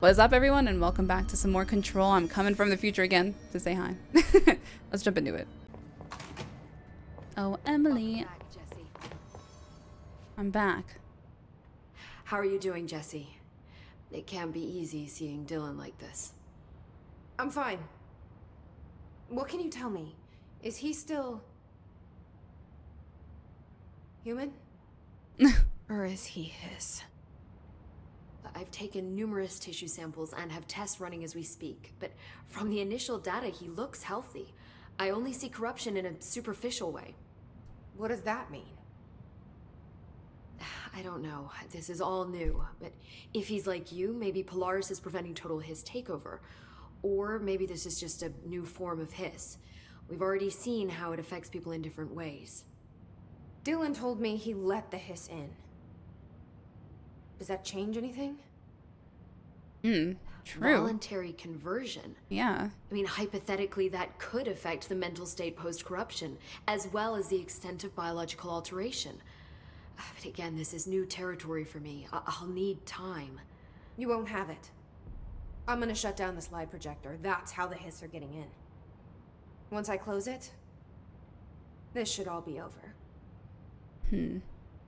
What's up, everyone, and welcome back to some more Control. I'm coming from the future again to say hi. Let's jump into it. Oh, Emily. Back, Jesse. I'm back. How are you doing, Jesse? It can be easy seeing Dylan like this. I'm fine. What can you tell me? Is he still... human? Or is he his? I've taken numerous tissue samples and have tests running as we speak, but from the initial data, he looks healthy. I only see corruption in a superficial way. What does that mean? I don't know. This is all new, but if he's like you, maybe Polaris is preventing total Hiss takeover. Or maybe this is just a new form of Hiss. We've already seen how it affects people in different ways. Dylan told me he let the hiss in. Does that change anything? True. Voluntary conversion. Yeah. I mean, hypothetically, that could affect the mental state post-corruption, as well as the extent of biological alteration. But again, this is new territory for me. I'll need time. You won't have it. I'm gonna shut down the slide projector. That's how the hiss are getting in. Once I close it, this should all be over.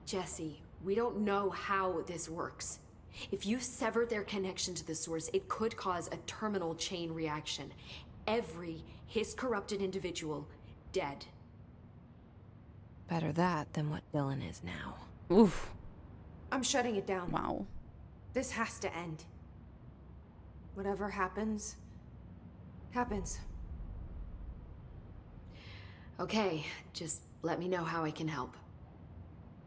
Jesse, we don't know how this works. If you sever their connection to the source, it could cause a terminal chain reaction. Every Hiss-corrupted individual dead. Better that than what Dylan is now. Oof. I'm shutting it down. Wow. This has to end. Whatever happens, happens. Okay, just let me know how I can help.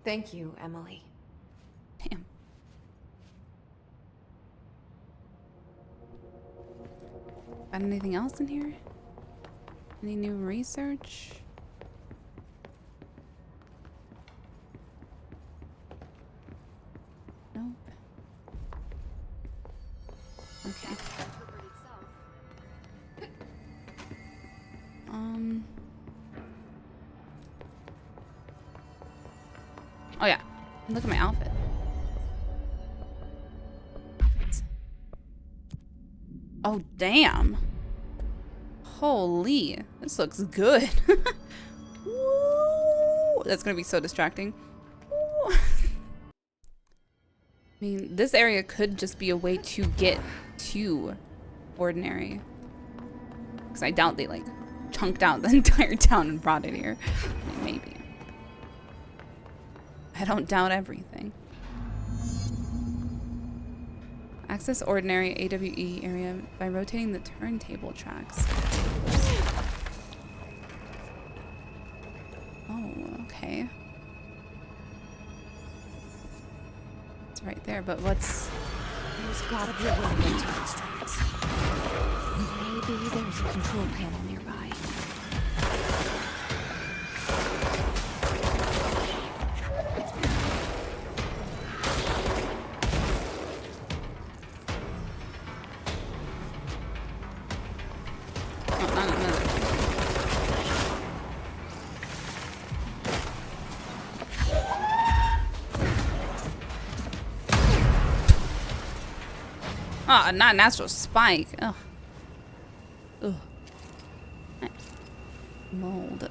Thank you, Emily. Damn. Got anything else in here? Any new research? Nope. Okay. Oh yeah. Look at my outfit. Outfits. Oh damn. Holy, this looks good. Woo! That's gonna be so distracting. Woo! I mean, this area could just be a way to get to Ordinary. Because I doubt they like chunked out the entire town and brought it here. I mean, maybe. I don't doubt everything. Access Ordinary AWE area by rotating the turntable tracks. Oh, okay. It's right there, but what's... There's gotta be a way to get to these tracks. Maybe there's a control panel nearby. Ah, not an astral spike. Ugh. Ugh. Mold.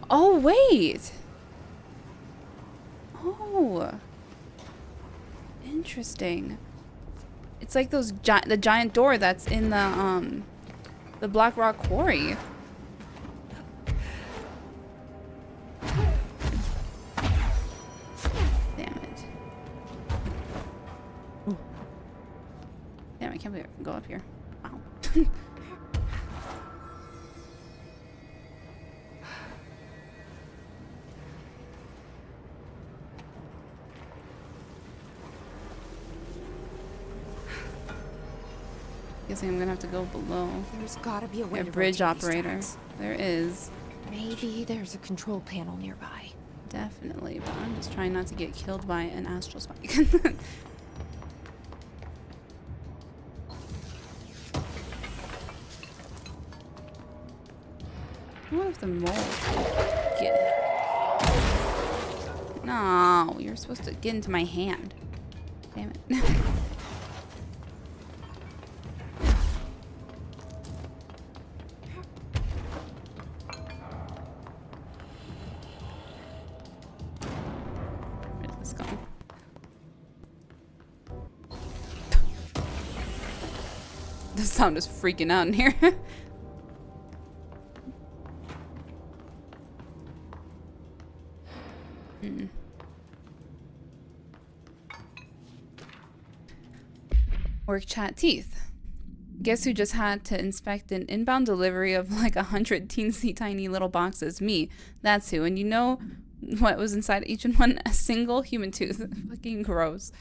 Oh, wait. Oh. Interesting. It's like those the giant door that's in the Black Rock Quarry. Damn, I can't believe I can go up here. Wow. Guessing I'm gonna have to go below. There's gotta be a way to bridge rotate these operator. tracks. There is. Maybe there's a control panel nearby. Definitely, but I'm just trying not to get killed by an astral spike. What if the mole get... No, you're supposed to get into my hand. Damn it. Where's this going? The sound is freaking out in here. Work chat teeth. Guess who just had to inspect an inbound delivery of like 100 teensy tiny little boxes? Me. That's who. And you know what was inside each one? A single human tooth. Fucking gross.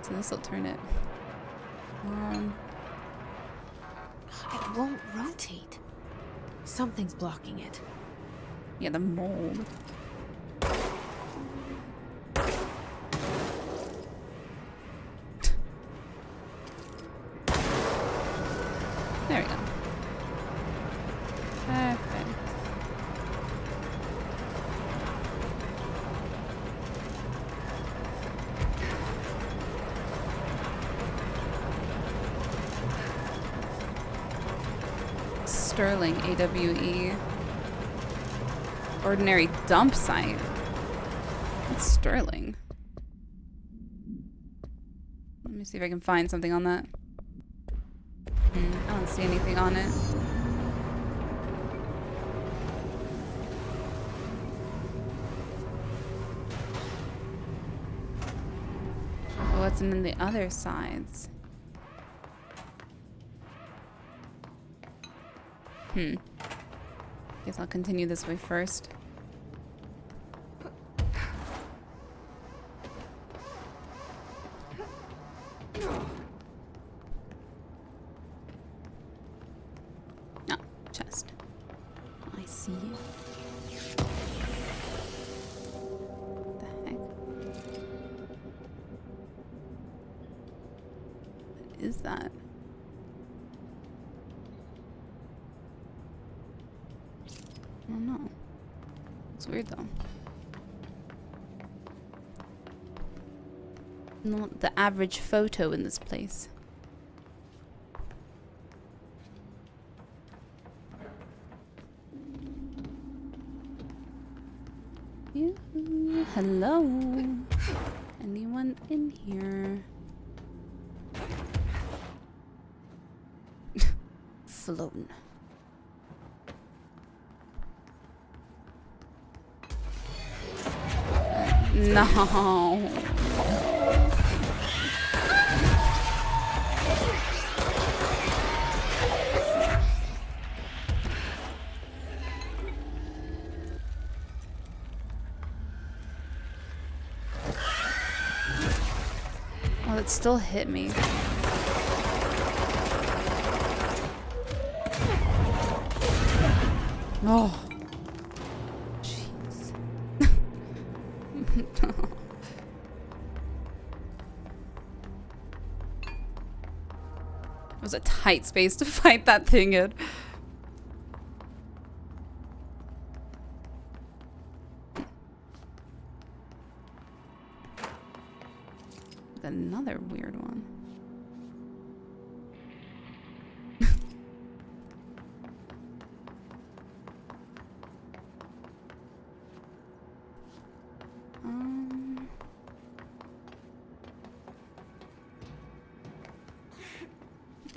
So this will turn it. It won't rotate. Something's blocking it. Yeah, the mold. There we go. Perfect. Sterling, AWE. Ordinary dump site. It's Sterling. Let me see if I can find something on that. I don't see anything on it. What's in the other sides? Guess I'll continue this way first. Oh, chest. I see. What the heck? What is that? I don't know. It's weird though. Not the average photo in this place. Hello? Anyone in here? Floating. No. Oh, it still hit me. Oh. Jeez. It was a tight space to fight that thing in. Another weird one.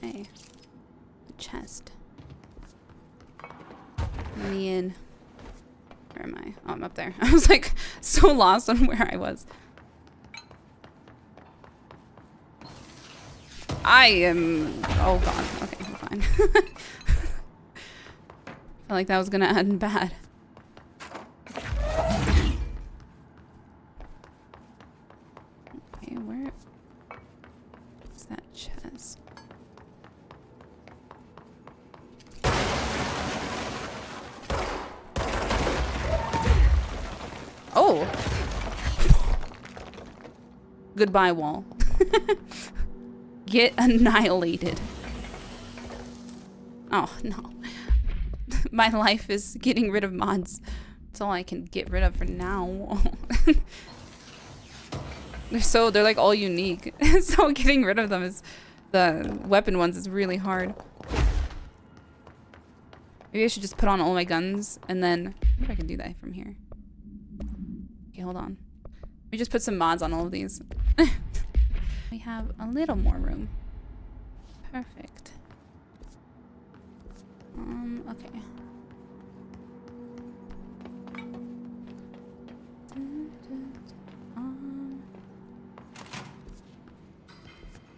Hey, chest. Let me in. Where am I? Oh, I'm up there. I was like so lost on where I was. I am. Oh god. Okay, I'm fine. Felt like that was gonna end bad. Okay, where is that chest? Oh! Goodbye, wall. Get annihilated. Oh, no. My life is getting rid of mods. That's all I can get rid of for now. They're like all unique. So getting rid of them is, the weapon ones, is really hard. Maybe I should just put on all my guns and then, I wonder if I can do that from here. Okay, hold on. Let me just put some mods on all of these. We have a little more room. Perfect. Okay.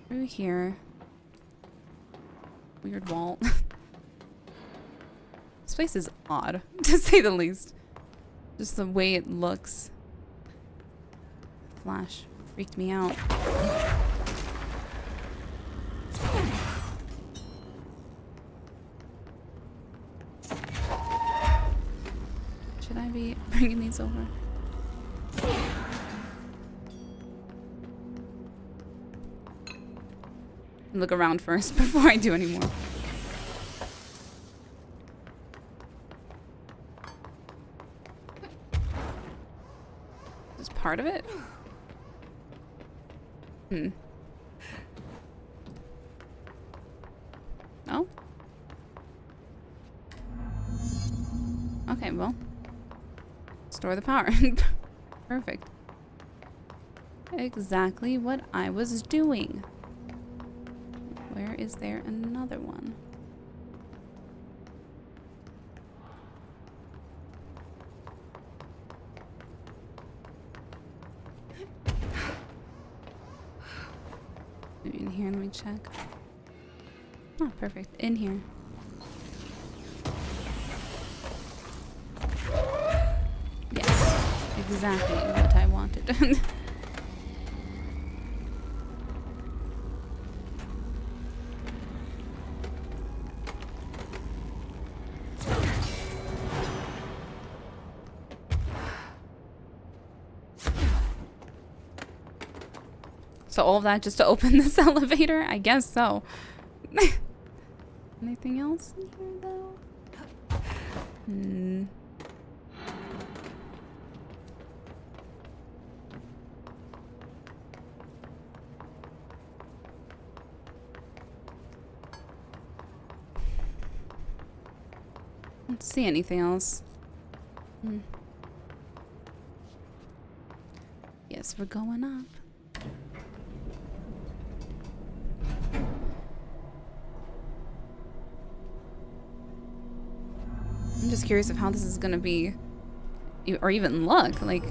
Through here. Weird wall. This place is odd, to say the least. Just the way it looks. Flash freaked me out. Should I be bringing these over? Look around first before I do any more. Is this part of it? Oh? Okay, well. Store the power. Perfect. Exactly what I was doing. Where is there another one? Maybe in here, let me check. Oh, perfect. In here. Yes, exactly what I wanted. So all of that just to open this elevator? I guess so. Anything else in here though? Don't see anything else. Yes, we're going up. I'm just curious of how this is gonna be, or even look like.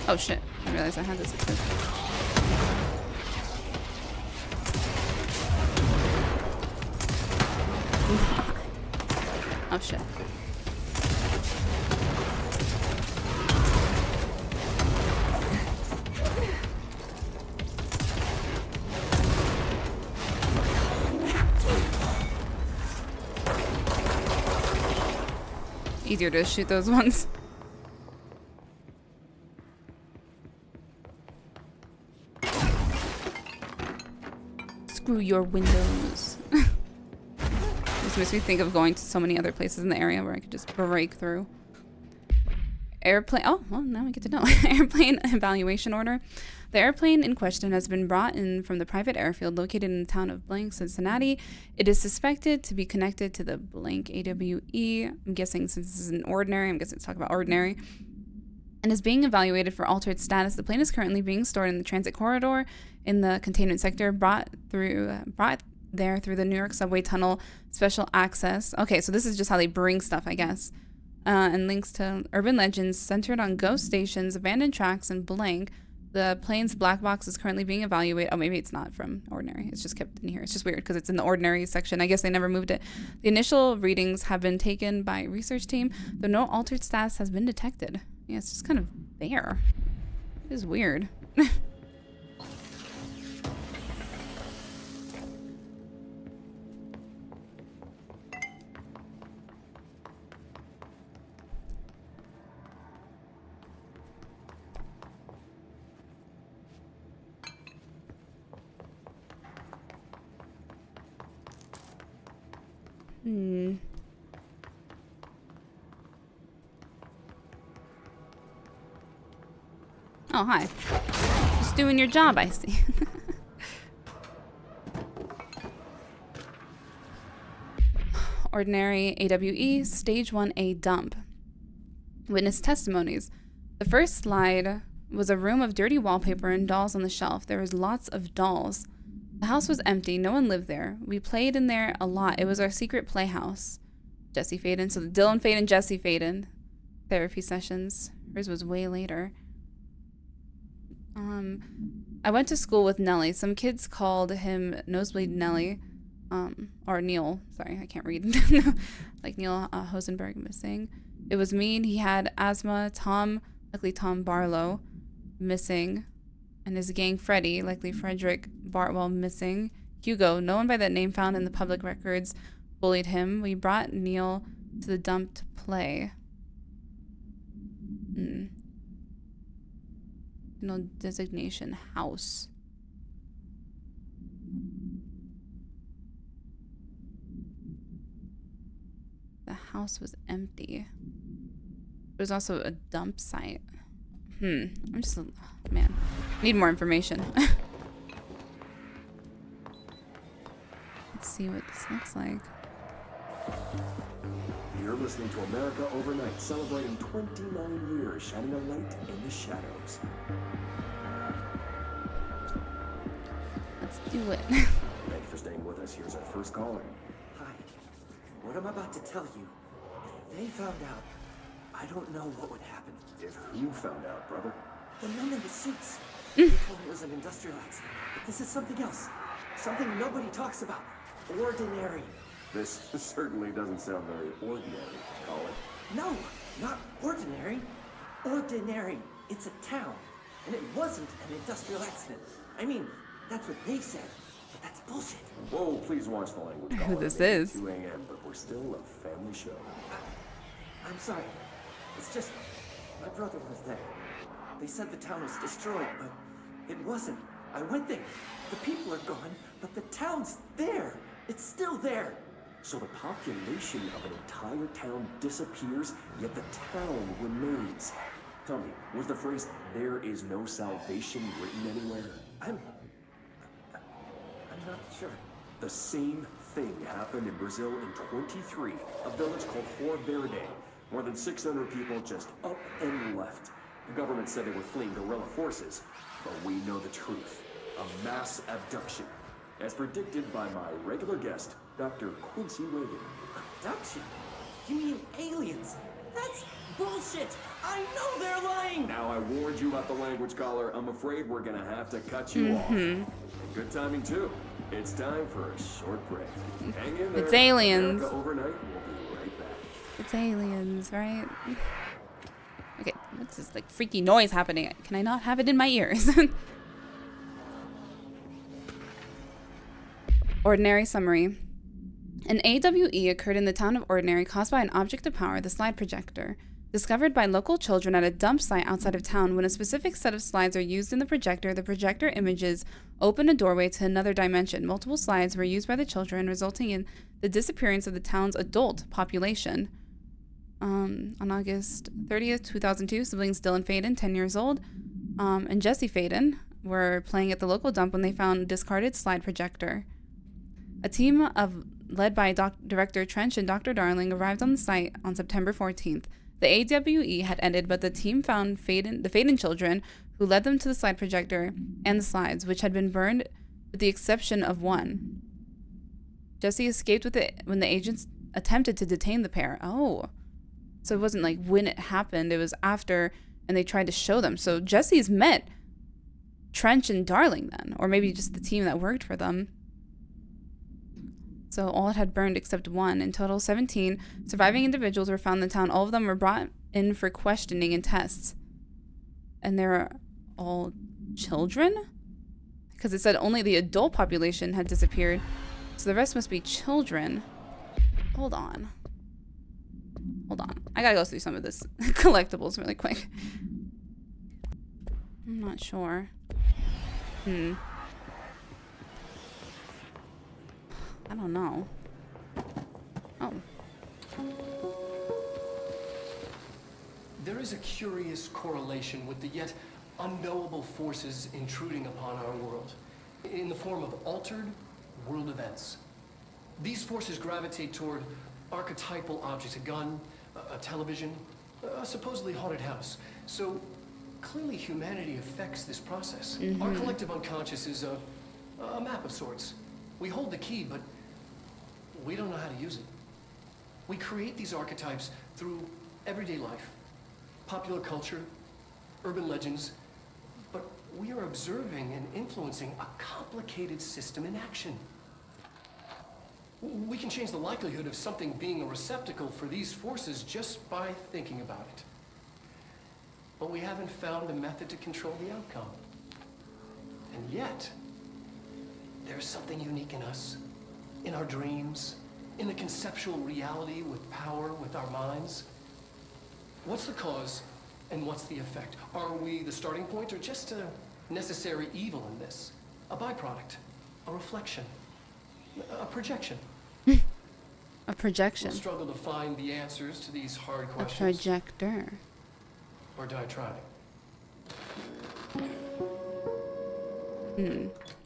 Oh shit! I realized I had this equipped. Oh shit. Easier to shoot those ones. Screw your windows. This makes me think of going to so many other places in the area where I could just break through. Airplane. Oh, well, now we get to know. Airplane evaluation order. The airplane in question has been brought in from the private airfield located in the town of blank, Cincinnati. It is suspected to be connected to the blank AWE. I'm guessing since this is an ordinary, I'm guessing it's talking about ordinary. And is being evaluated for altered status. The plane is currently being stored in the transit corridor in the containment sector, brought there through the New York subway tunnel special access. Okay, so this is just how they bring stuff, I guess. And links to urban legends centered on ghost stations, abandoned tracks, and blank. The plane's black box is currently being evaluated. Oh, maybe it's not from ordinary. It's just kept in here. It's just weird because it's in the ordinary section. I guess they never moved it. The initial readings have been taken by research team, though no altered status has been detected. Yeah, it's just kind of there. It is weird. Oh, hi. Just doing your job, I see. Ordinary AWE, Stage 1A dump. Witness testimonies. The first slide was a room of dirty wallpaper and dolls on the shelf. There was lots of dolls. The house was empty. No one lived there. We played in there a lot. It was our secret playhouse. Jesse Faden. So Dylan Faden, Jesse Faden. Therapy sessions. Hers was way later. I went to school with Nellie. Some kids called him Nosebleed Nellie. Or Neil. Sorry, I can't read. Like Neil Hosenberg missing. It was mean. He had asthma. Tom, likely Tom Barlow, missing. And his gang Freddy, likely Frederick Bartwell, missing. Hugo, no one by that name found in the public records, bullied him. We brought Neil to the dump to play. No designation house. The house was empty. It was also a dump site. I'm just, man, need more information. Let's see what this looks like. You're listening to America Overnight, celebrating 29 years, shining a light in the shadows. Let's do it. Thank you for staying with us. Here's our first caller. Hi. What I'm about to tell you, if they found out, I don't know what would happen. If who found out, brother? The men in the suits. They told me it was an industrial accident. But this is something else. Something nobody talks about. Ordinary. This certainly doesn't sound very ordinary, Colin. No, not ordinary. Ordinary. It's a town. And it wasn't an industrial accident. I mean, that's what they said. But that's bullshit. Whoa, please watch the language, Who Colin. this It's is. 2 a.m., but we're still a family show. I'm sorry. It's just, my brother was there. They said the town was destroyed, but it wasn't. I went there. The people are gone, but the town's there. It's still there. So the population of an entire town disappears, yet the town remains. Tell me, was the phrase, "there is no salvation," written anywhere? I'm not sure. The same thing happened in Brazil in 23, a village called Flor Verde. More than 600 people just up and left. The government said they were fleeing guerrilla forces, but we know the truth. A mass abduction, as predicted by my regular guest, Dr. Quincy Reagan. Abduction? You mean aliens? That's bullshit! I know they're lying! Now, I warned you about the language, caller. I'm afraid we're gonna have to cut you off. And good timing, too. It's time for a short break. Hang in there. It's aliens. America Overnight. We'll be right back. It's aliens, right? Okay, what's this like freaky noise happening? Can I not have it in my ears? Ordinary summary. An AWE occurred in the town of Ordinary caused by an object of power, the slide projector. Discovered by local children at a dump site outside of town, when a specific set of slides are used in the projector images open a doorway to another dimension. Multiple slides were used by the children, resulting in the disappearance of the town's adult population. On August 30th, 2002, siblings Dylan Faden, 10 years old, and Jesse Faden were playing at the local dump when they found a discarded slide projector. A team led by Director Trench and Dr. Darling arrived on the site on September 14th. The AWE had ended, but the team found the Faden children, who led them to the slide projector and the slides, which had been burned with the exception of one. Jesse escaped with it when the agents attempted to detain the pair. Oh. So it wasn't like when it happened, it was after, and they tried to show them. So Jesse's met Trench and Darling then, or maybe just the team that worked for them. So all had burned except one. In total, 17 surviving individuals were found in the town. All of them were brought in for questioning and tests. And they're all children? Because it said only the adult population had disappeared. So the rest must be children. Hold on. I gotta go through some of this collectibles really quick. I'm not sure. I don't know. Oh. There is a curious correlation with the yet unknowable forces intruding upon our world, in the form of altered world events. These forces gravitate toward archetypal objects, a gun, a television, a supposedly haunted house. So clearly humanity affects this process. Our collective unconscious is a map of sorts. We hold the key, but we don't know how to use it. We create these archetypes through everyday life, popular culture, urban legends, but we are observing and influencing a complicated system in action. We can change the likelihood of something being a receptacle for these forces just by thinking about it. But we haven't found a method to control the outcome. And yet, there's something unique in us, in our dreams, in the conceptual reality with power with our minds. What's the cause and what's the effect? Are we the starting point or just a necessary evil in this? A byproduct, a reflection, a projection? A projection. We'll struggle to find the answers to these hard A questions. projector. Or die trying.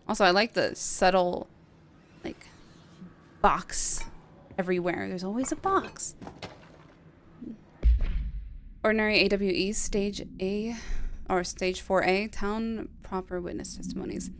Also, I like the subtle, like, box everywhere. There's always a box. Ordinary AWE Stage A, or Stage 4A, Town Proper Witness Testimonies.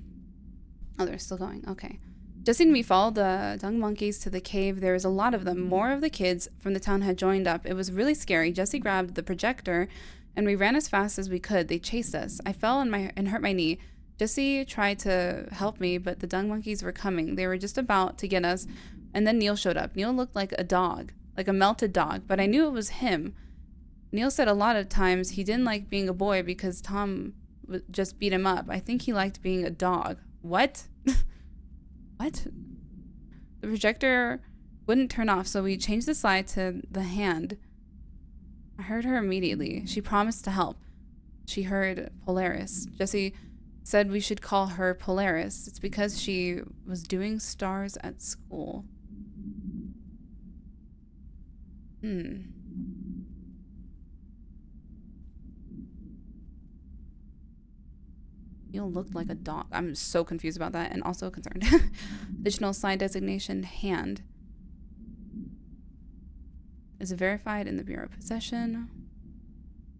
Oh, they're still going. Okay. Just seen me follow the dung monkeys to the cave. There was a lot of them. More of the kids from the town had joined up. It was really scary. Jesse grabbed the projector, and we ran as fast as we could. They chased us. I fell and hurt my knee. Jesse tried to help me, but the dung monkeys were coming. They were just about to get us, and then Neil showed up. Neil looked like a dog, like a melted dog, but I knew it was him. Neil said a lot of times he didn't like being a boy because Tom just beat him up. I think he liked being a dog. What? What? The projector wouldn't turn off, so we changed the slide to the hand. I heard her immediately. She promised to help. She heard Polaris. Jesse said we should call her Polaris. It's because she was doing stars at school. Neil looked like a dog. I'm so confused about that and also concerned. Additional slide designation, hand. Is verified in the Bureau of Possession.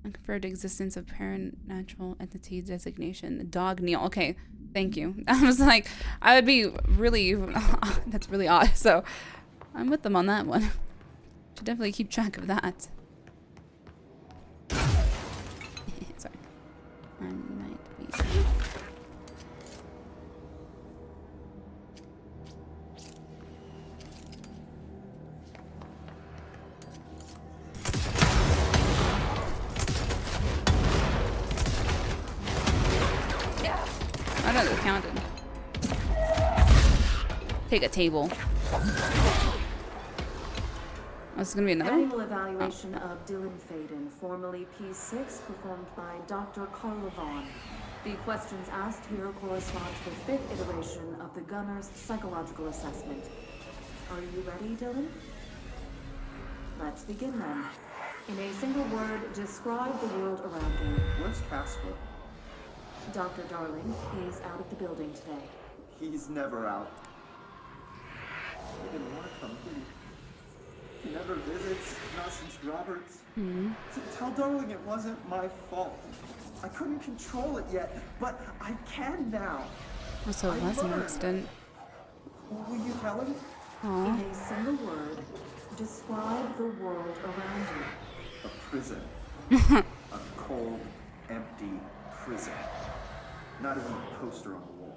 Unconfirmed existence of parent-natural entity designation. Dog Neil. Okay, thank you. I was like, I would be really, that's really odd. So I'm with them on that one. Should definitely keep track of that. Sorry. I might be. I don't know, counted. Take a table. Oh, this is gonna be another Annual one? evaluation of Dylan Faden, formerly P6, performed by Dr. Carla Vaughn. The questions asked here correspond to the 5th iteration of the Gunner's psychological assessment. Are you ready, Dylan? Let's begin then. In a single word, describe the world around you. Where's Casper? Dr. Darling is out of the building today. He's never out. He didn't want to come, did he? He never visits, not since Roberts. So tell Darling it wasn't my fault. I couldn't control it yet, but I can now. Also, it was an accident. Will you tell him? In a single word, describe the world around you. A prison. A cold, empty prison. Not even a poster on the wall.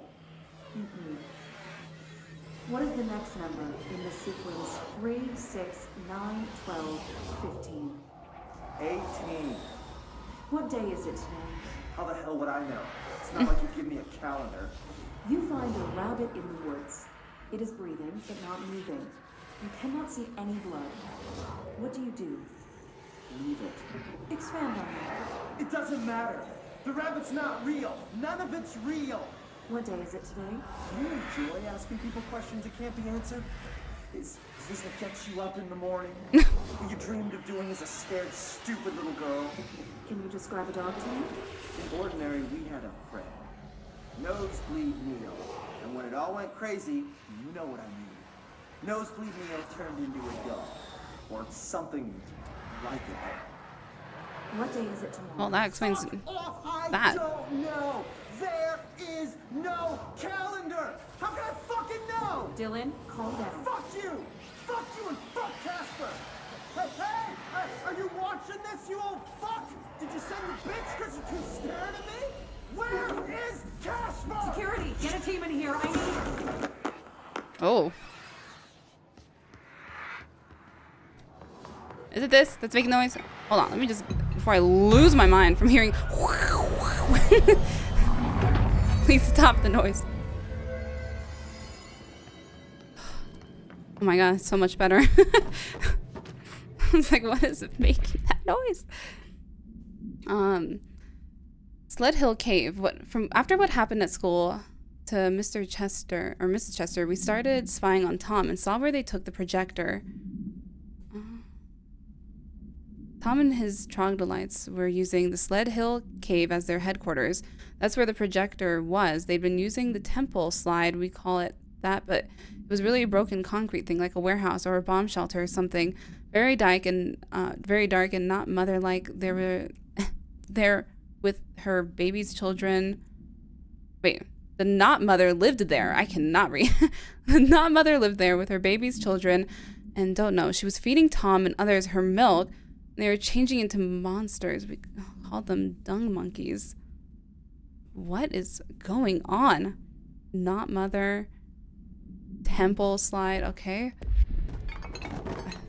What is the next number in the sequence 3, 6, 9, 12, 15? 18. What day is it today? How the hell would I know? It's not like you give me a calendar. You find a rabbit in the woods. It is breathing, but not moving. You cannot see any blood. What do you do? Leave it. Expand on that. It doesn't matter. The rabbit's not real. None of it's real. What day is it today? Do you enjoy asking people questions that can't be answered? Is Is this what gets you up in the morning? What you dreamed of doing as a scared, stupid little girl? Can you describe a dog to me? In ordinary, we had a friend. Nosebleed Neil. And when it all went crazy, you know what I mean. Nosebleed Neil turned into a dog. Or something like it. What day is it tomorrow? Well, that explains Fuck off! that. I don't know! There is no calendar! How can I fucking know? Dylan, calm down. Fuck you! Fuck you and fuck Casper! Hey, are you watching this, you old fuck? Did you send your bitch because you're too scared of me? Where is Casper? Security, get a team in here. I need it. Oh. Is it this that's making noise? Hold on, let me just, before I lose my mind from hearing. Please stop the noise. Oh my god, it's so much better. I was like, what is it making that noise? Sled Hill Cave. After what happened at school to Mr. Chester or Mrs. Chester, we started spying on Tom and saw where they took the projector. Tom and his troglodytes were using the Sled Hill Cave as their headquarters. That's where the projector was. They'd been using the temple slide, we call it that, but it was really a broken concrete thing, like a warehouse or a bomb shelter or something. Very dark and not mother-like. They were there with her baby's children. Wait, the not mother lived there. I cannot read. The not mother lived there with her baby's children, and don't know. She was feeding Tom and others her milk. They were changing into monsters. We called them dung monkeys. What is going on? Not mother. Temple slide. Okay.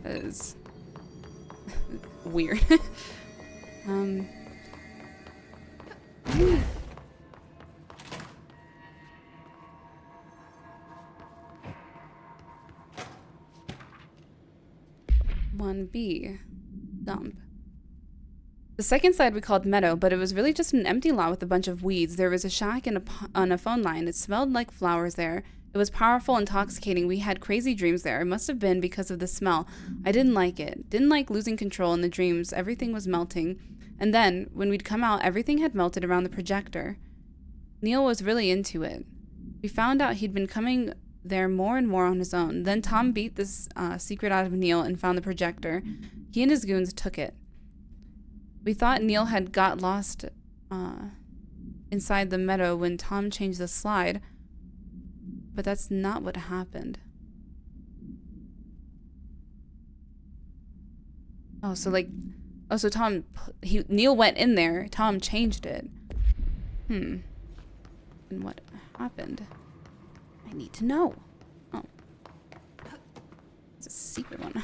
That is weird. One B. Dump. The second side we called Meadow, but it was really just an empty lot with a bunch of weeds. There was a shack and on a phone line. It smelled like flowers there. It was powerful, intoxicating. We had crazy dreams there. It must have been because of the smell. I didn't like it. Didn't like losing control in the dreams. Everything was melting. And then, when we'd come out, everything had melted around the projector. Neil was really into it. We found out he'd been coming there more and more on his own. Then Tom beat this secret out of Neil and found the projector. He and his goons took it. We thought Neil had got lost inside the meadow when Tom changed the slide, but that's not what happened. So Neil went in there, Tom changed it. And what happened? I need to know. Oh. It's a secret one.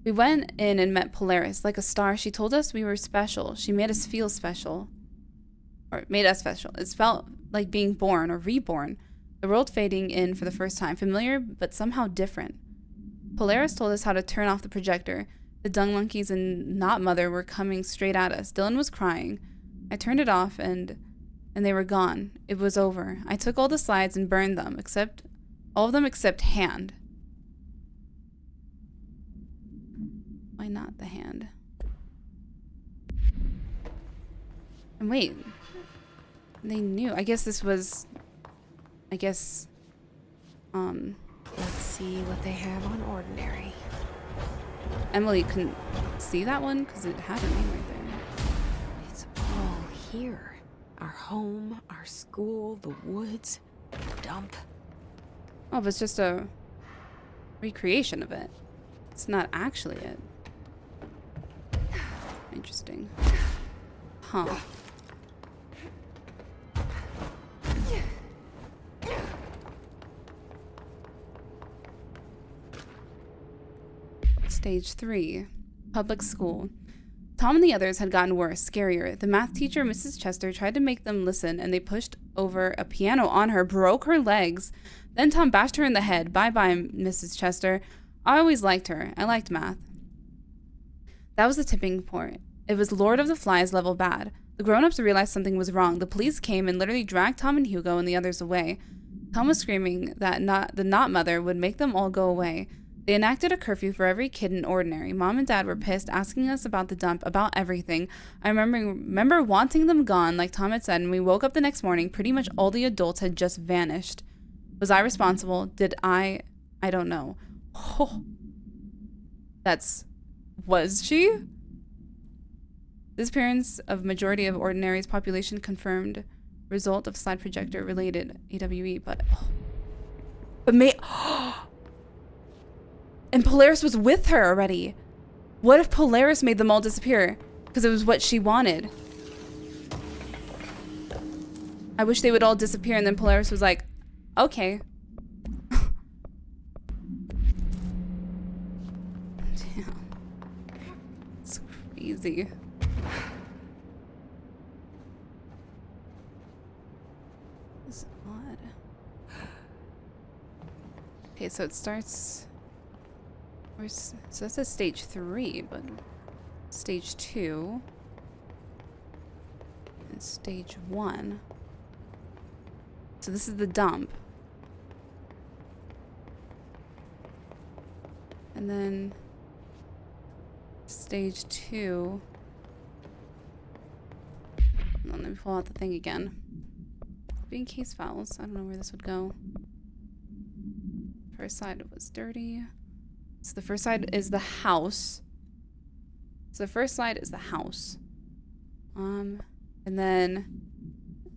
We went in and met Polaris. Like a star, she told us we were special. She made us feel special. Or made us special. It felt like being born or reborn. The world fading in for the first time. Familiar, but somehow different. Polaris told us how to turn off the projector. The dung monkeys and Not Mother were coming straight at us. Dylan was crying. I turned it off and they were gone. It was over. I took all the slides and burned them, all of them except hand. Why not the hand? And wait, they knew. I guess this was, let's see what they have on ordinary. Emily couldn't see that one because it had her name right there. It's all here. Our home, our school, the woods, the dump. Oh, but it's just a recreation of it. It's not actually it. Interesting. Huh. Stage 3. Public school. Tom and the others had gotten worse, scarier. The math teacher, Mrs. Chester, tried to make them listen, and they pushed over a piano on her, broke her legs. Then Tom bashed her in the head. Bye-bye, Mrs. Chester. I always liked her. I liked math. That was the tipping point. It was Lord of the Flies level bad. The grown-ups realized something was wrong. The police came and literally dragged Tom and Hugo and the others away. Tom was screaming that the Not Mother would make them all go away. They enacted a curfew for every kid in Ordinary. Mom and Dad were pissed, asking us about the dump, about everything. I remember wanting them gone, like Tom had said, and we woke up the next morning. Pretty much all the adults had just vanished. Was I responsible? Did I don't know. Oh. Was she? Disappearance of majority of Ordinary's population confirmed. Result of Slide Projector related AWE, but and Polaris was with her already. What if Polaris made them all disappear? Because it was what she wanted. I wish they would all disappear and then Polaris was like, okay. Damn. It's crazy. This is odd. Okay, so it starts... So that says stage 3, but stage 2 and stage 1. So this is the dump. And then stage 2. Let me pull out the thing again. Being case files. I don't know where this would go. First side was dirty. So the first side is the house. So the first slide is the house. And then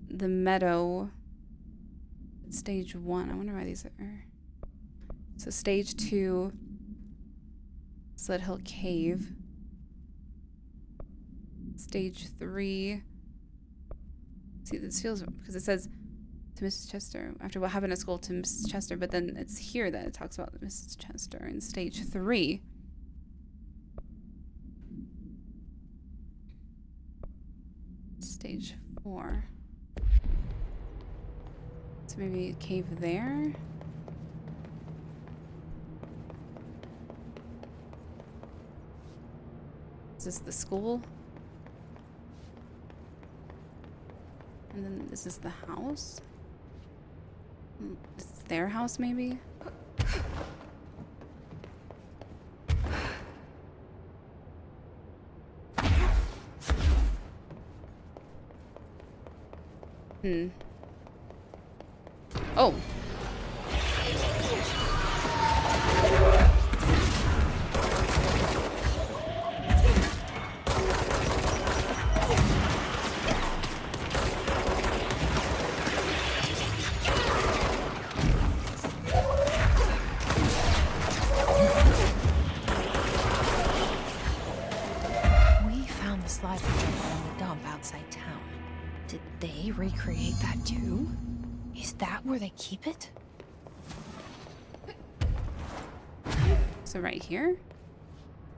the meadow. Stage 1. I wonder why these are. So stage 2. Sled Hill Cave. Stage 3. See, this feels because it says to Mrs. Chester after what happened at school to Mrs. Chester, but then it's here that it talks about Mrs. Chester in stage 3. Stage 4. So maybe a cave there. Is this the school? And then this is the house? Is this their house, maybe? Oh. Recreate that too? Is that where they keep it? So right here?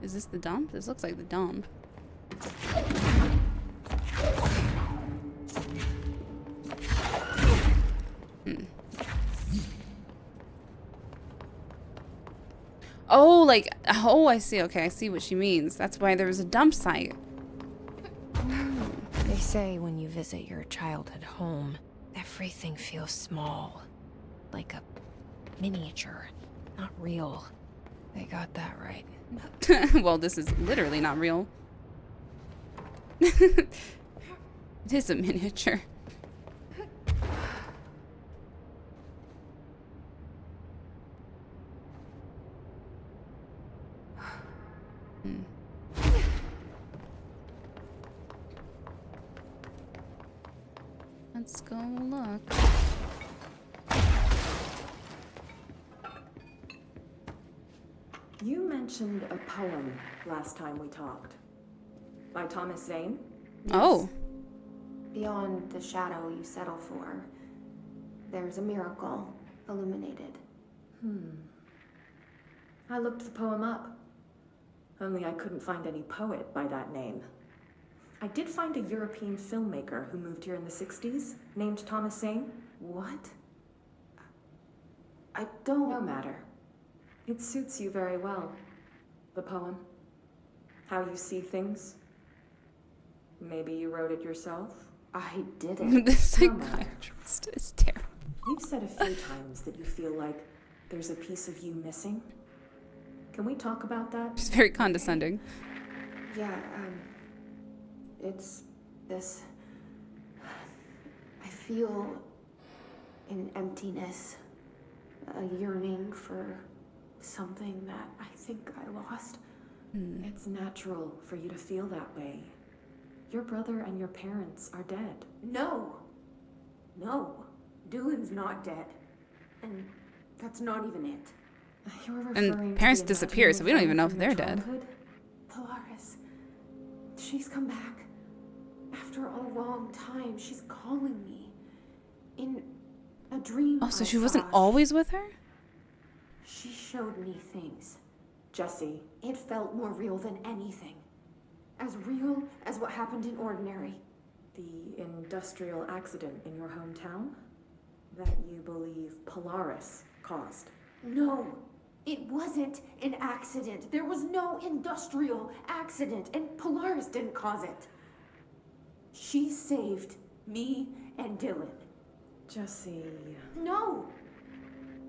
Is this the dump? This looks like the dump. Oh, like, oh, I see. Okay, I see what she means. That's why there was a dump site. They say when you visit your childhood home, everything feels small. Like a miniature, not real. They got that right. Well, this is literally not real. It is a miniature. Let's go look. You mentioned a poem last time we talked. By Thomas Zane? Oh. Beyond the shadow you settle for, there's a miracle illuminated. I looked the poem up. Only I couldn't find any poet by that name. I did find a European filmmaker who moved here in the 60s, named Thomas Zane. What? I don't... No matter. It suits you very well. The poem. How you see things. Maybe you wrote it yourself? I didn't. The psychiatrist is terrible. You've said a few times that you feel like there's a piece of you missing. Can we talk about that? She's very condescending. Yeah, it's this. I feel an emptiness, a yearning for something that I think I lost. It's natural for you to feel that way. Your brother and your parents are dead. No, Dylan's not dead, and that's not even it. You're referring And to parents the disappear, so we don't even know if imaginary they're friend dead. from your Polaris, she's come back. After a long time, she's calling me. In a dream Oh, so I she wasn't saw, always with her? She showed me things. Jesse, It felt more real than anything. As real as what happened in Ordinary. the industrial accident in your hometown that you believe Polaris caused. No, it wasn't an accident. There was no industrial accident, and Polaris didn't cause it. She saved me and Dylan. Jesse, No!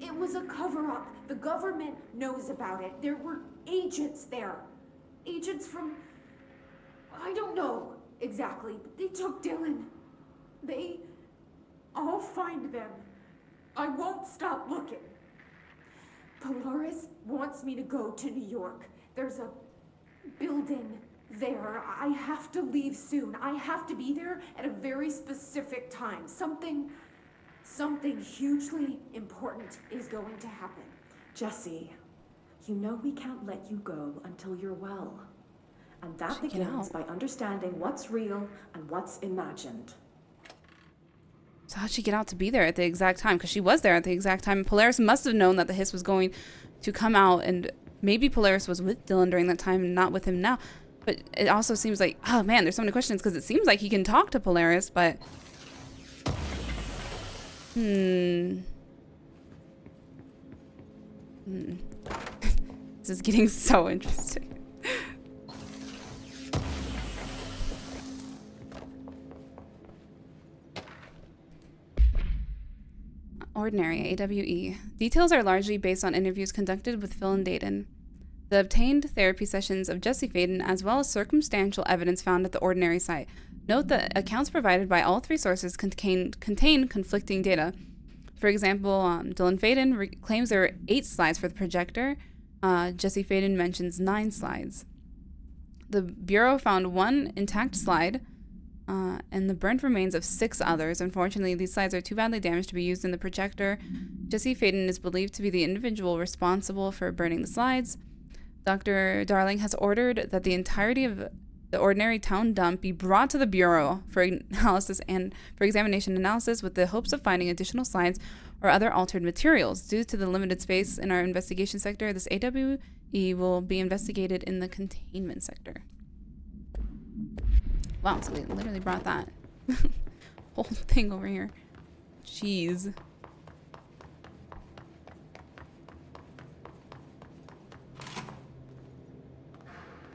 It was a cover-up. The government knows about it. There were agents there. Agents from... I don't know exactly, but they took Dylan. I'll find them. I won't stop looking. Polaris wants me to go to New York. There's a building there. I have to leave soon. I have to be there at a very specific time. Something hugely important is going to happen. Jesse, you know we can't let you go until you're well. And that Check it begins out. by understanding what's real and what's imagined. So how'd she get out to be there at the exact time? Because she was there at the exact time. Polaris must have known that the hiss was going to come out, and maybe Polaris was with Dylan during that time and not with him now. But it also seems like, oh man, there's so many questions, because it seems like he can talk to Polaris, but... This is getting so interesting. Ordinary, AWE. Details are largely based on interviews conducted with Phil and Dayton. The obtained therapy sessions of Jesse Faden, as well as circumstantial evidence found at the Ordinary site. Note that accounts provided by all three sources contain conflicting data. For example, Dylan Faden claims there are 8 slides for the projector. Jesse Faden mentions 9 slides. The Bureau found 1 intact slide, and the burnt remains of 6 others. Unfortunately, these slides are too badly damaged to be used in the projector. Jesse Faden is believed to be the individual responsible for burning the slides. Dr. Darling has ordered that the entirety of the Ordinary town dump be brought to the Bureau for analysis and for examination analysis, with the hopes of finding additional slides or other altered materials. Due to the limited space in our investigation sector, this AWE will be investigated in the containment sector. Wow, so they literally brought that whole thing over here. Jeez.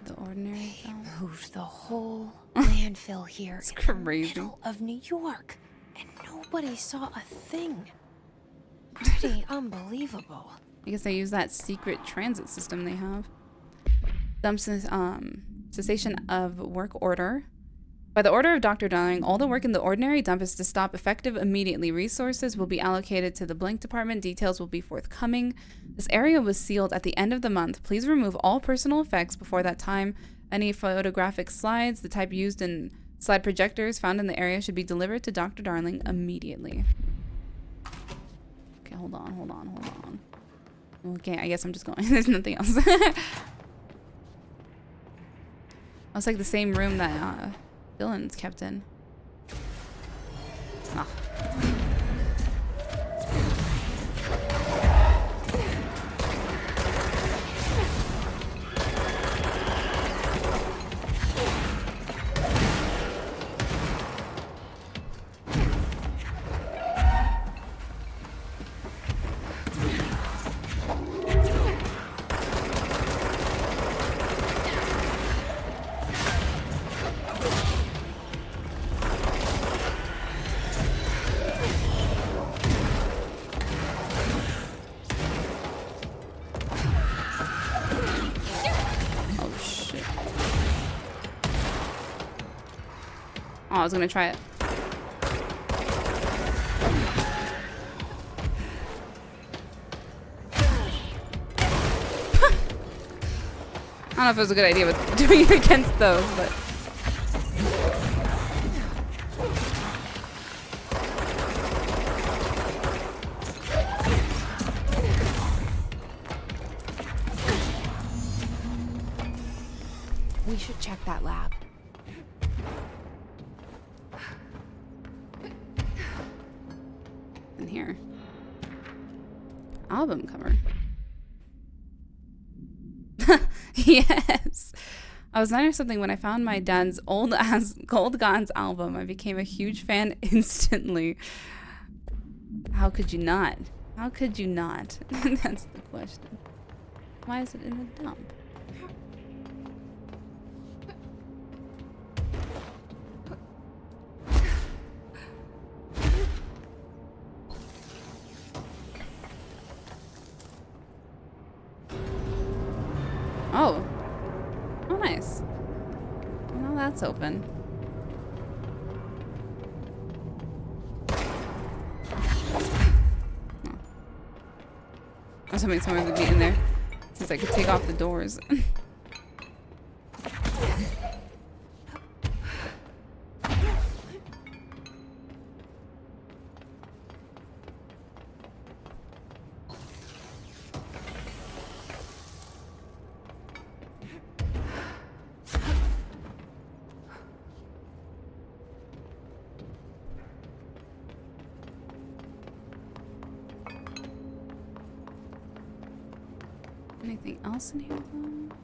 The Ordinary film. Moved the whole landfill here It's in crazy. the middle of New York, and nobody saw a thing. Pretty unbelievable. I guess they use that secret transit system they have. Cessation of work order. By the order of Dr. Darling, all the work in the Ordinary dump is to stop effective immediately. Resources will be allocated to the blank department. Details will be forthcoming. This area was sealed at the end of the month. Please remove all personal effects before that time. Any photographic slides, the type used in slide projectors found in the area, should be delivered to Dr. Darling immediately. Okay, hold on. Okay, I guess I'm just going. There's nothing else. It's like the same room that Dylan's kept in. Ah. I was gonna try it. I don't know if it was a good idea with doing it against those, but... We should check that lab. In here. Album cover. Yes. I was 9 or something when I found my dad's old ass Gold Gods album. I became a huge fan instantly. How could you not? How could you not? That's the question. Why is it in the dump? Oh. Oh, nice. Well, that's open. Oh. I was hoping someone would be in there, since I could take off the doors. Anything else in here, though?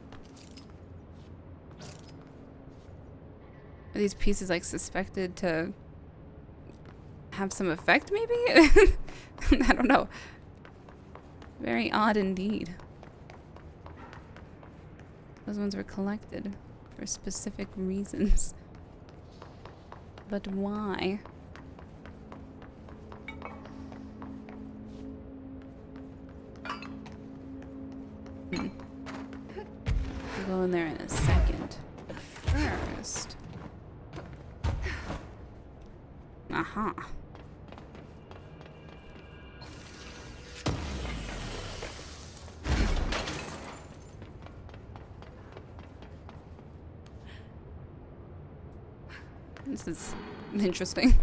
Are these pieces, like, suspected to have some effect, maybe? I don't know. Very odd indeed. Those ones were collected for specific reasons. But why? We'll go in there in a second. But first... Aha. This is interesting.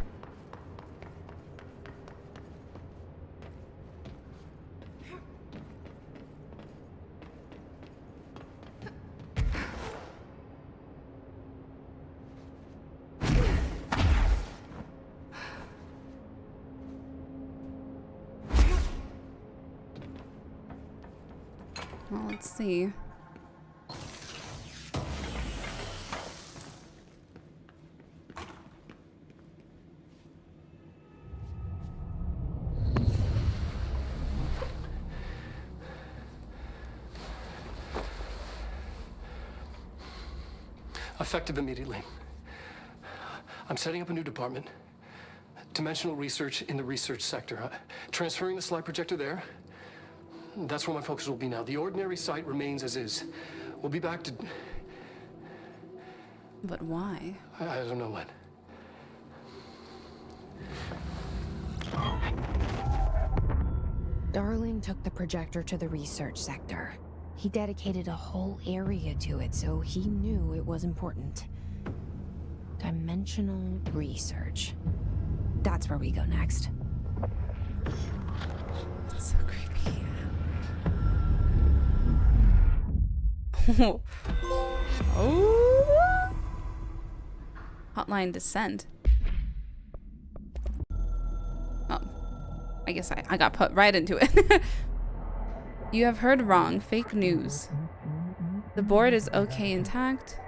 Well, let's see. Effective immediately. I'm setting up a new department. Dimensional research in the research sector. Transferring the slide projector there. That's where my focus will be now. The ordinary site remains as is. We'll be back to... But why? I don't know when. Darling took the projector to the research sector. He dedicated a whole area to it, so he knew it was important. Dimensional research. That's where we go next. It's so creepy. Oh. Hotline descent. Oh. I guess I got put right into it. You have heard wrong. Fake news. The board is okay intact.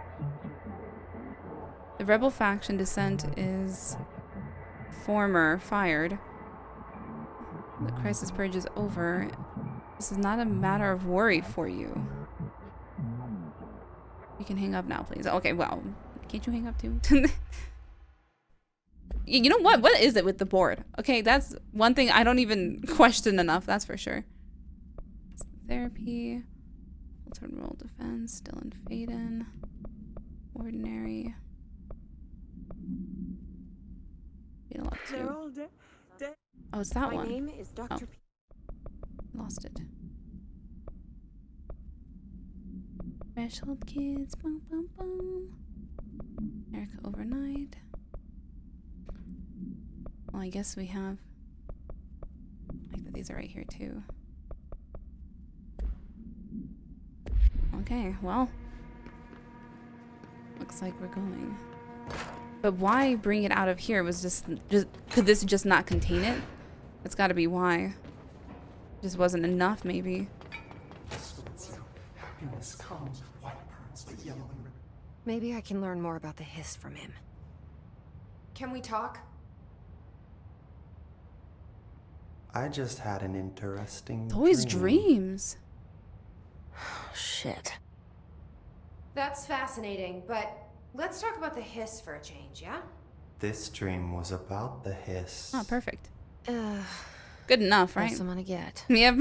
The rebel faction descent is fired. The crisis purge is over. This is not a matter of worry for you. You can hang up now, please. Okay, well, can't you hang up too? You know what? What is it with the board? Okay, that's one thing I don't even question enough, that's for sure. Therapy. Altered roll defense. Still in Faden. Ordinary. to. all dead. Oh, it's that My one. name is Dr. Oh. Lost it. Threshold kids. Boom, boom, boom. Erica overnight. Well, I guess we have. Like that these are right here too. Okay, well. Looks like we're going. But why bring it out of here? Was just could this just not contain it? That's got to be why. Just wasn't enough, maybe. Happiness comes, white burns the yellow and red. Maybe I can learn more about the hiss from him. Can we talk? I just had an interesting It's always dream. dreams. Shit. That's fascinating, but let's talk about the hiss for a change, yeah? This dream was about the hiss. Oh, perfect. Uh, Good enough, right? That's what I'm gonna get. Yep.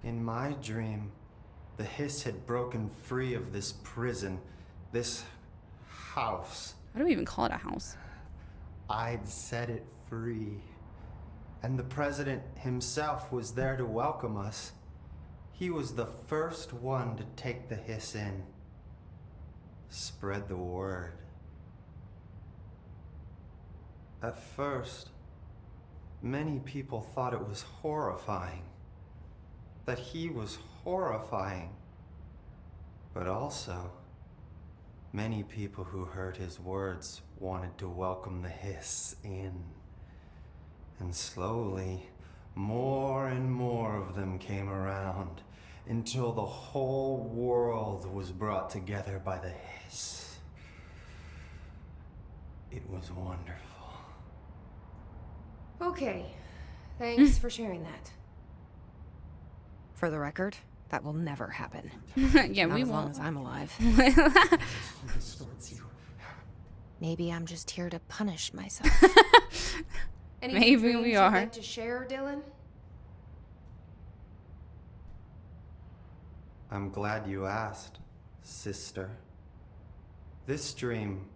In my dream, the hiss had broken free of this prison, this house. How do we even call it a house? I'd set it free. And the president himself was there to welcome us. He was the first one to take the hiss in. Spread the word. At first, many people thought it was horrifying. That he was horrifying. But also, many people who heard his words wanted to welcome the hiss in. And slowly, more and more of them came around until the whole world was brought together by the hiss. It was wonderful. Okay. Thanks for sharing that. For the record, that will never happen. Yeah, Not we as long won't. as I'm alive. Distorts you. Maybe I'm just here to punish myself. Any Maybe dreams we you'd are. like to share, Dylan? I'm glad you asked, sister. This dream,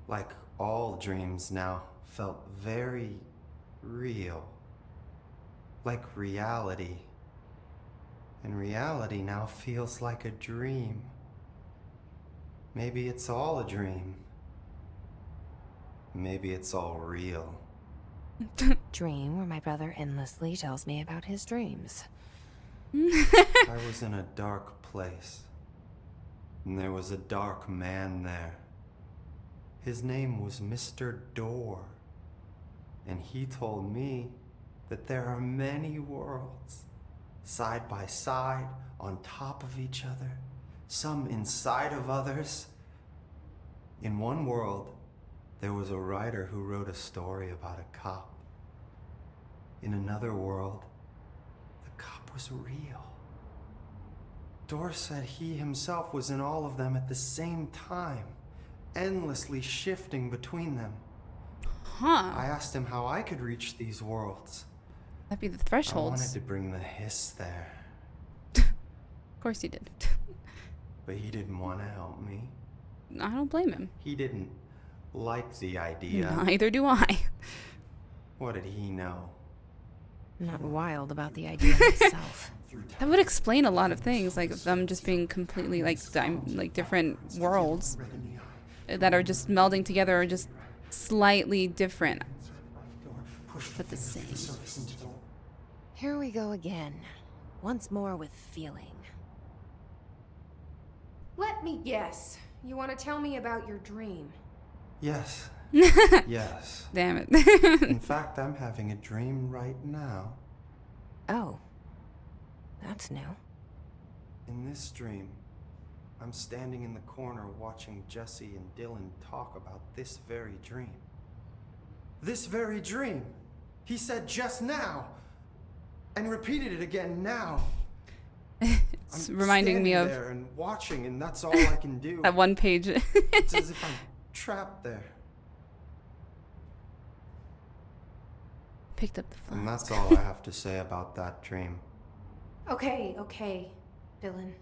like all dreams now, felt very real. Like reality. And reality now feels like a dream. Maybe it's all a dream. Maybe it's all real. Dream where my brother endlessly tells me about his dreams. I was in a dark place. And there was a dark man there. His name was Mr. Door. And he told me that there are many worlds, side by side, on top of each other, some inside of others. In one world, there was a writer who wrote a story about a cop. In another world, the cop was real. Door said he himself was in all of them at the same time, endlessly shifting between them. Huh. I asked him how I could reach these worlds. That'd be the I wanted thresholds. to bring the hiss there, Of course you did. but he didn't want to help me. I don't blame him. He didn't like the idea. Neither do I. What did he know? I'm not wild about the idea myself. That would explain a lot of things, like them just being completely like different worlds that are just melding together, or just slightly different, but the same. Here we go again. Once more with feeling. Let me guess. You want to tell me about your dream? Yes. Yes. Damn it. In fact, I'm having a dream right now. Oh. That's new. In this dream, I'm standing in the corner watching Jesse and Dylan talk about this very dream. This very dream! He said just now! And repeated it again now! It's I'm reminding me standing of there and watching, and that's all I can do. that one page. It's as if I'm trapped there. Picked up the And phone. that's all I have to say about that dream. Okay, Dylan.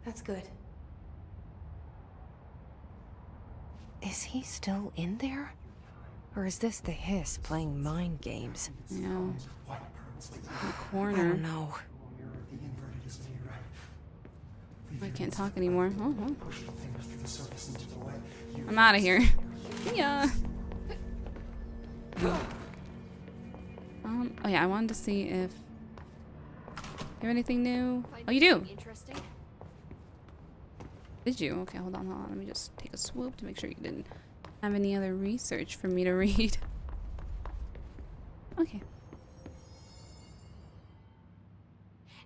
That's good. Is he still in there? Or is this the hiss playing mind games? Yeah. In the I corner. don't know. I can't talk anymore. Oh, well. I'm out of here. Yeah. Oh yeah, I wanted to see if you have anything new. Oh, you do. Interesting. Did you? Okay, hold on. Let me just take a swoop to make sure you didn't have any other research for me to read. Okay.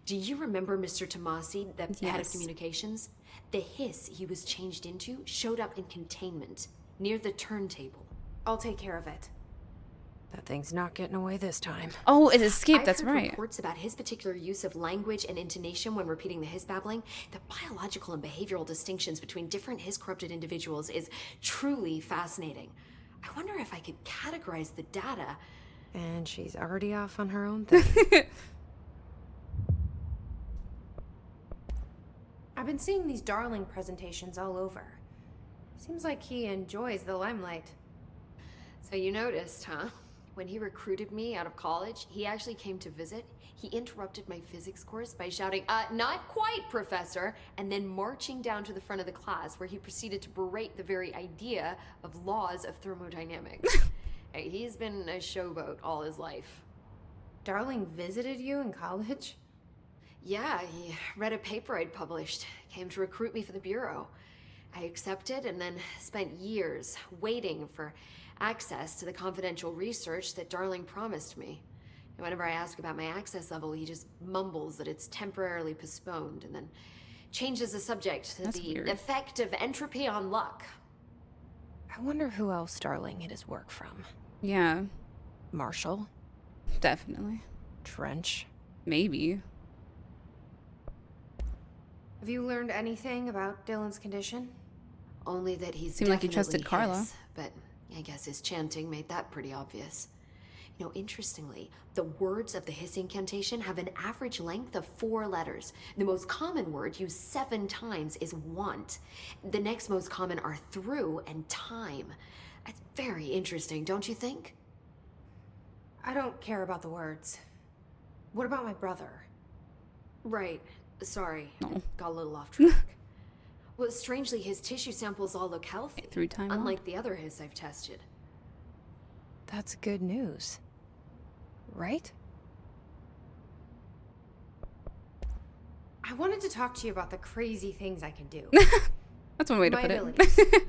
Do you remember Mr. Tomasi, the head of Yes. communications? The hiss he was changed into showed up in Containment, near the turntable. I'll take care of it. That thing's not getting away this time. Oh, it escaped. I've That's heard right. reports about his particular use of language and intonation when repeating the hiss babbling. The biological and behavioral distinctions between different hiss-corrupted individuals is truly fascinating. I wonder if I could categorize the data. And she's already off on her own thing. I've been seeing these Darling presentations all over. Seems like he enjoys the limelight. So you noticed, huh? When he recruited me out of college, he actually came to visit. He interrupted my physics course by shouting, not quite, Professor, and then marching down to the front of the class where he proceeded to berate the very idea of laws of thermodynamics. Hey, he's been a showboat all his life. Darling visited you in college? Yeah, he read a paper I'd published, came to recruit me for the Bureau. I accepted and then spent years waiting for access to the confidential research that Darling promised me. And whenever I ask about my access level, he just mumbles that it's temporarily postponed and then changes the subject to That's the weird. effect of entropy on luck. I wonder who else Darling had his work from. Yeah, Marshall? definitely. Trench? Maybe. Have you learned anything about Dylan's condition? Only that he's Seemed like you trusted definitely Carla. his, but I guess his chanting made that pretty obvious. You know, interestingly, the words of the hiss incantation have an average length of 4 letters. The most common word used 7 times is want. The next most common are through and time. That's very interesting, don't you think? I don't care about the words. What about my brother? Right. Sorry. No. Got a little off track. Well, strangely, his tissue samples all look healthy. Through time. Unlike the other hiss I've tested. That's good news. Right? I wanted to talk to you about the crazy things I can do. That's one way to My put abilities. it.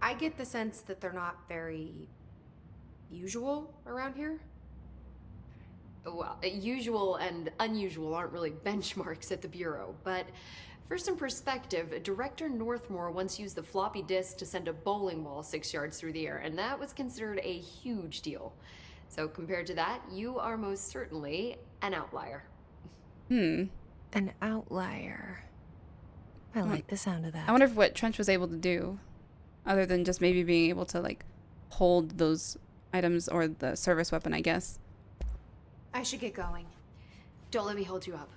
I get the sense that they're not very usual around here. Well, usual and unusual aren't really benchmarks at the Bureau, but for some perspective, Director Northmore once used the floppy disk to send a bowling ball 6 yards through the air, and that was considered a huge deal. So compared to that, you are most certainly an outlier. Hmm. An outlier. I like the sound of that. I wonder if what Trench was able to do, other than just maybe being able to like hold those items or the service weapon, I guess. I should get going. Don't let me hold you up.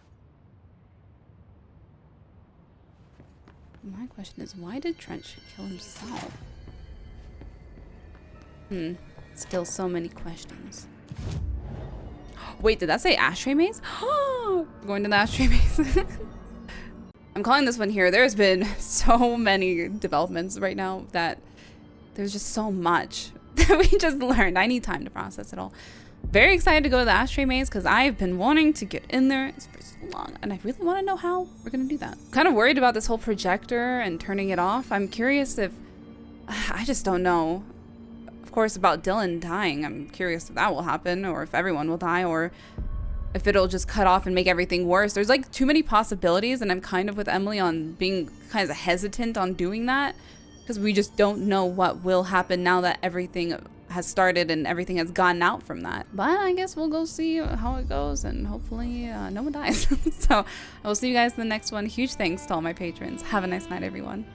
My question is, why did Trench kill himself? Still so many questions. Wait, did that say ashtray maze? Going to the ashtray maze. I'm calling this one here. There's been so many developments right now that there's just so much that we just learned. I need time to process it all. Very excited to go to the ashtray maze because I've been wanting to get in there for so long, and I really want to know how we're gonna do that. Kind of worried about this whole projector and turning it off. I'm curious if I just don't know. Of course, about Dylan dying, I'm curious if that will happen, or if everyone will die, or if it'll just cut off and make everything worse. There's like too many possibilities, and I'm kind of with Emily on being kind of hesitant on doing that because we just don't know what will happen now that everything has started and everything has gotten out from that. But I guess we'll go see how it goes, and hopefully no one dies. So I will see you guys in the next one. Huge thanks to all my patrons. Have a nice night, everyone.